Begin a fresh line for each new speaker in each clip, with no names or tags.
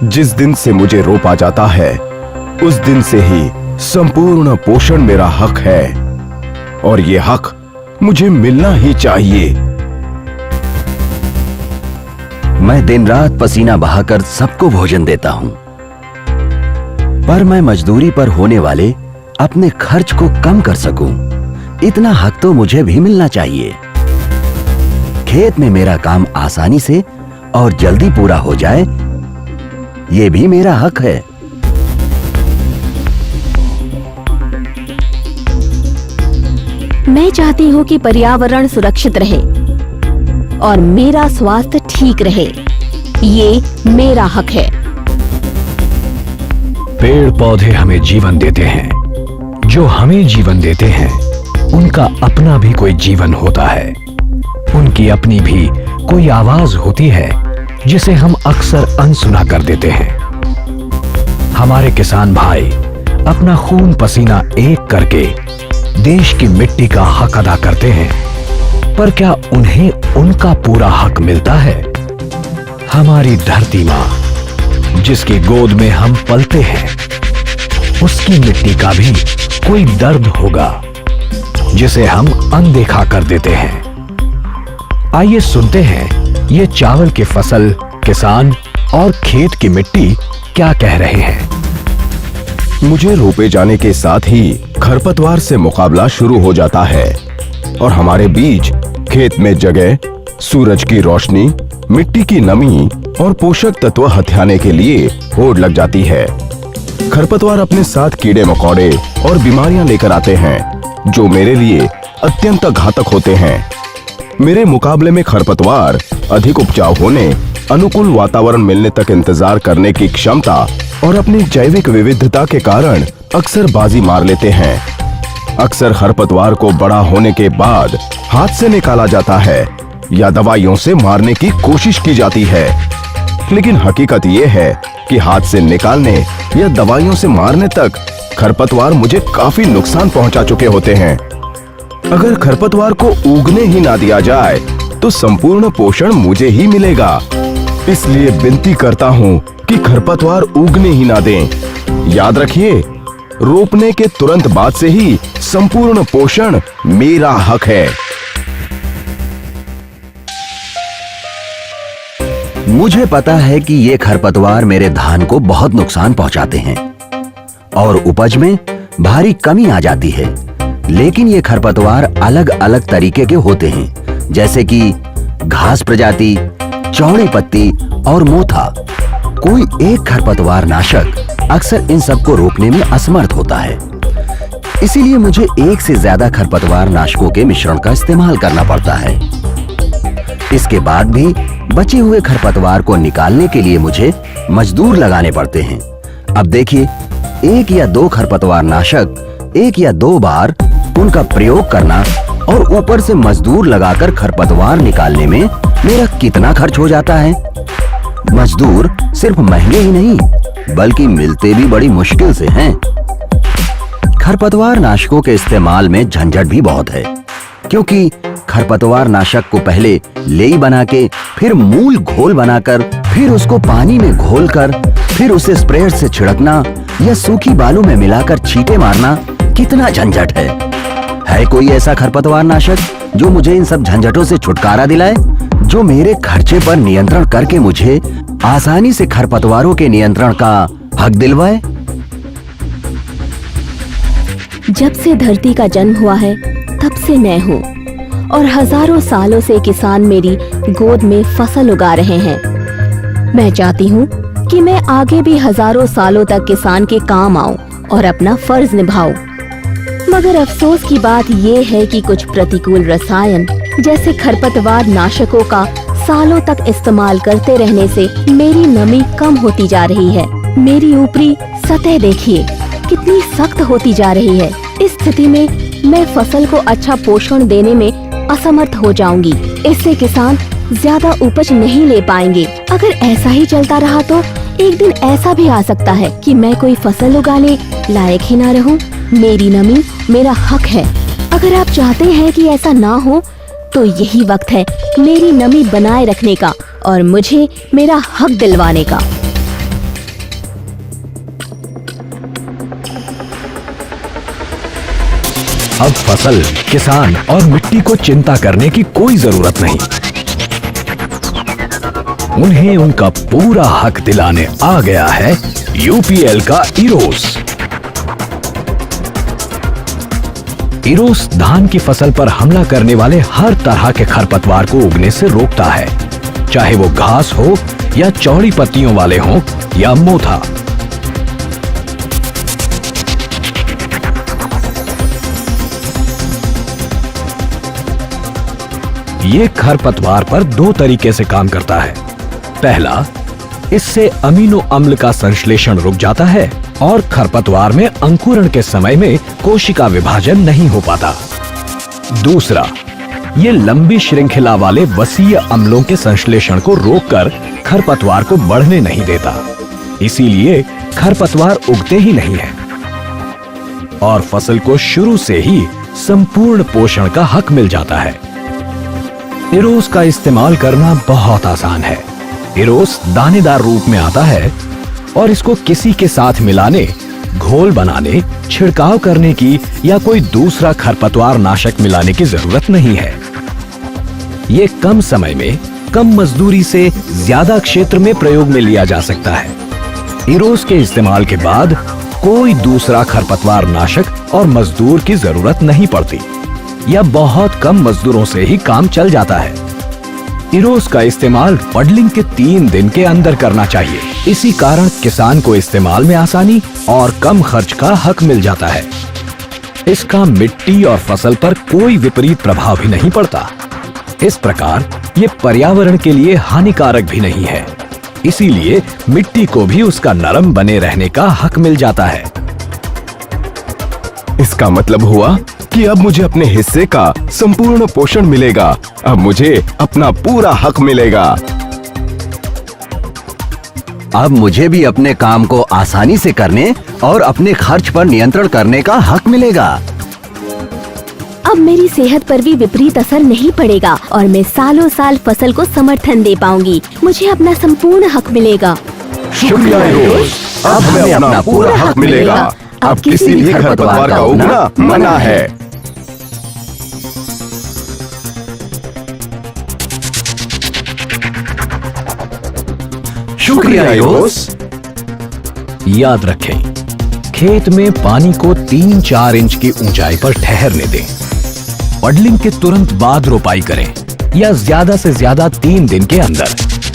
जिस दिन से मुझे रोपा जाता है उस दिन से ही संपूर्ण पोषण मेरा हक है और ये हक मुझे मिलना ही चाहिए।
मैं दिन रात पसीना बहाकर सबको भोजन देता हूं, पर मैं मजदूरी पर होने वाले अपने खर्च को कम कर सकूं, इतना हक तो मुझे भी मिलना चाहिए। खेत में मेरा काम आसानी से और जल्दी पूरा हो जाए, ये भी मेरा हक है।
मैं चाहती हूँ कि पर्यावरण सुरक्षित रहे और मेरा स्वास्थ्य ठीक रहे, ये मेरा हक है।
पेड़ पौधे हमें जीवन देते हैं, जो हमें जीवन देते हैं उनका अपना भी कोई जीवन होता है, उनकी अपनी भी कोई आवाज होती है जिसे हम अक्सर अनसुना कर देते हैं। हमारे किसान भाई अपना खून पसीना एक करके देश की मिट्टी का हक अदा करते हैं, पर क्या उन्हें उनका पूरा हक मिलता है? हमारी धरती माँ जिसकी गोद में हम पलते हैं, उसकी मिट्टी का भी कोई दर्द होगा जिसे हम अनदेखा कर देते हैं। आइए सुनते हैं ये चावल की फसल, किसान और खेत की मिट्टी क्या कह रहे हैं।
मुझे रोपे जाने के साथ ही खरपतवार से मुकाबला शुरू हो जाता है और हमारे बीच खेत में जगह, सूरज की रोशनी, मिट्टी की नमी और पोषक तत्व हथियाने के लिए होड़ लग जाती है। खरपतवार अपने साथ कीड़े मकोड़े और बीमारियां लेकर आते हैं जो मेरे लिए अत्यंत घातक होते हैं। मेरे मुकाबले में खरपतवार अधिक उपजाऊ होने, अनुकूल वातावरण मिलने तक इंतजार करने की क्षमता और अपनी जैविक विविधता के कारण अक्सर बाजी मार लेते हैं। अक्सर खरपतवार को बड़ा होने के बाद हाथ से निकाला जाता है या दवाइयों से मारने की कोशिश की जाती है, लेकिन हकीकत यह है कि हाथ से निकालने या दवाइयों से मारने तक खरपतवार मुझे काफी नुकसान पहुंचा चुके होते हैं। अगर खरपतवार को उगने ही ना दिया जाए तो संपूर्ण पोषण मुझे ही मिलेगा। इसलिए विनती करता हूँ कि खरपतवार उगने ही ना दें। याद रखिए, रोपने के तुरंत बाद से ही संपूर्ण पोषण मेरा हक है।
मुझे पता है कि ये खरपतवार मेरे धान को बहुत नुकसान पहुंचाते हैं और उपज में भारी कमी आ जाती है, लेकिन ये खरपतवार अलग अलग तरीके के होते हैं, जैसे कि घास प्रजाति, चौड़ी पत्ती और मोथा। कोई एक खरपतवार नाशक अक्सर इन सबको रोकने में असमर्थ होता है, इसीलिए मुझे एक से ज्यादा खरपतवार नाशकों के मिश्रण का इस्तेमाल करना पड़ता है। इसके बाद भी बचे हुए खरपतवार को निकालने के लिए मुझे मजदूर लगाने पड़ते हैं। अब देखिए, एक या दो खरपतवार नाशक एक या दो बार उनका प्रयोग करना और ऊपर से मजदूर लगाकर खरपतवार निकालने में मेरा कितना खर्च हो जाता है। मजदूर सिर्फ महंगे ही नहीं बल्कि मिलते भी बड़ी मुश्किल से हैं। खरपतवार नाशकों के इस्तेमाल में झंझट भी बहुत है, क्योंकि खरपतवार नाशक को पहले लेई बना के, फिर मूल घोल बनाकर, फिर उसको पानी में घोलकर, फिर उसे स्प्रेयर से छिड़कना या सूखी बालू में मिलाकर छींटे मारना, कितना झंझट है कोई ऐसा खरपतवार नाशक जो मुझे इन सब झंझटों से छुटकारा दिलाए, जो मेरे खर्चे पर नियंत्रण करके मुझे आसानी से खरपतवारों के नियंत्रण का हक दिलवाए?
जब से धरती का जन्म हुआ है तब से मैं हूँ और हजारों सालों से किसान मेरी गोद में फसल उगा रहे हैं। मैं चाहती हूँ कि मैं आगे भी हजारों सालों तक किसान के काम आऊं और अपना फर्ज निभाऊं। मगर अफसोस की बात ये है कि कुछ प्रतिकूल रसायन जैसे खरपतवार नाशकों का सालों तक इस्तेमाल करते रहने से मेरी नमी कम होती जा रही है। मेरी ऊपरी सतह देखिए कितनी सख्त होती जा रही है। इस स्थिति में मैं फसल को अच्छा पोषण देने में असमर्थ हो जाऊंगी। इससे किसान ज्यादा उपज नहीं ले पाएंगे। अगर ऐसा ही चलता रहा तो एक दिन ऐसा भी आ सकता है कि मैं कोई फसल उगाने लायक ही ना रहूं। मेरी नमी मेरा हक है। अगर आप चाहते हैं कि ऐसा ना हो तो यही वक्त है मेरी नमी बनाए रखने का और मुझे मेरा हक दिलवाने का।
अब फसल, किसान और मिट्टी को चिंता करने की कोई जरूरत नहीं। उन्हें उनका पूरा हक दिलाने आ गया है यूपीएल का इरोस। इरोस धान की फसल पर हमला करने वाले हर तरह के खरपतवार को उगने से रोकता है, चाहे वो घास हो या चौड़ी पत्तियों वाले हों या मोथा। ये खरपतवार पर दो तरीके से काम करता है। पहला, इससे अमीनो अम्ल का संश्लेषण रुक जाता है और खरपतवार में अंकुरण के समय में कोशिका विभाजन नहीं हो पाता। दूसरा, ये लंबी श्रृंखला वाले वसीय अम्लों के संश्लेषण को रोककर खरपतवार को बढ़ने नहीं देता, इसीलिए खरपतवार उगते ही नहीं है और फसल को शुरू से ही संपूर्ण पोषण का हक मिल जाता है। इरोस का इस्तेमाल करना बहुत आसान है। इरोस दानेदार रूप में आता है और इसको किसी के साथ मिलाने, घोल बनाने, छिड़काव करने की या कोई दूसरा खरपतवार नाशक मिलाने की जरूरत नहीं है। ये कम समय में, कम मजदूरी से ज्यादा क्षेत्र में प्रयोग में लिया जा सकता है। इरोस के इस्तेमाल के बाद कोई दूसरा खरपतवार नाशक और मजदूर की जरूरत नहीं पड़ती या बहुत कम मजदूरों से ही काम चल जाता है। इरोस का इस्तेमाल पडलिंग के 3 दिन के अंदर करना चाहिए। इसी कारण किसान को इस्तेमाल में आसानी और कम खर्च का हक मिल जाता है। इसका मिट्टी और फसल पर कोई विपरीत प्रभाव भी नहीं पड़ता। इस प्रकार ये पर्यावरण के लिए हानिकारक भी नहीं है, इसीलिए मिट्टी को भी उसका नरम बने रहने का हक मिल जाता है।
इसका मतलब हुआ कि अब मुझे अपने हिस्से का संपूर्ण पोषण मिलेगा। अब मुझे अपना पूरा हक मिलेगा।
अब मुझे भी अपने काम को आसानी से करने और अपने खर्च पर नियंत्रण करने का हक मिलेगा।
अब मेरी सेहत पर भी विपरीत असर नहीं पड़ेगा और मैं सालों साल फसल को समर्थन दे पाऊंगी। मुझे अपना संपूर्ण हक मिलेगा।
शुक्रिया इरोस, अब हमें अपना पूरा हक मिलेगा। अब किसी भी खरपतवार का उगना मना है। शुक्रिया इरोस।
याद रखें, खेत में पानी को 3-4 इंच की ऊंचाई पर ठहरने दें। पडलिंग के तुरंत बाद रोपाई करें या ज्यादा से ज्यादा 3 दिन के अंदर।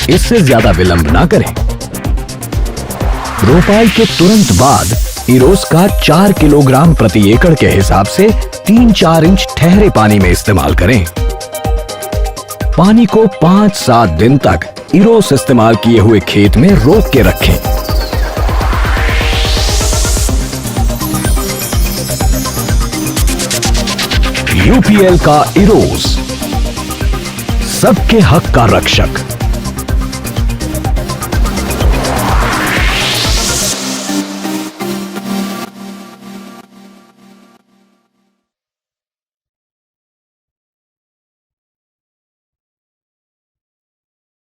इससे ज्यादा विलंब ना करें। रोपाई के तुरंत बाद इरोस का 4 किलोग्राम प्रति एकड़ के हिसाब से 3-4 इंच ठहरे पानी में इस्तेमाल करें। पानी को 5-7 दिन तक इरोस इस्तेमाल किए हुए खेत में रोक के रखें। यूपीएल का इरोस, सबके हक का रक्षक।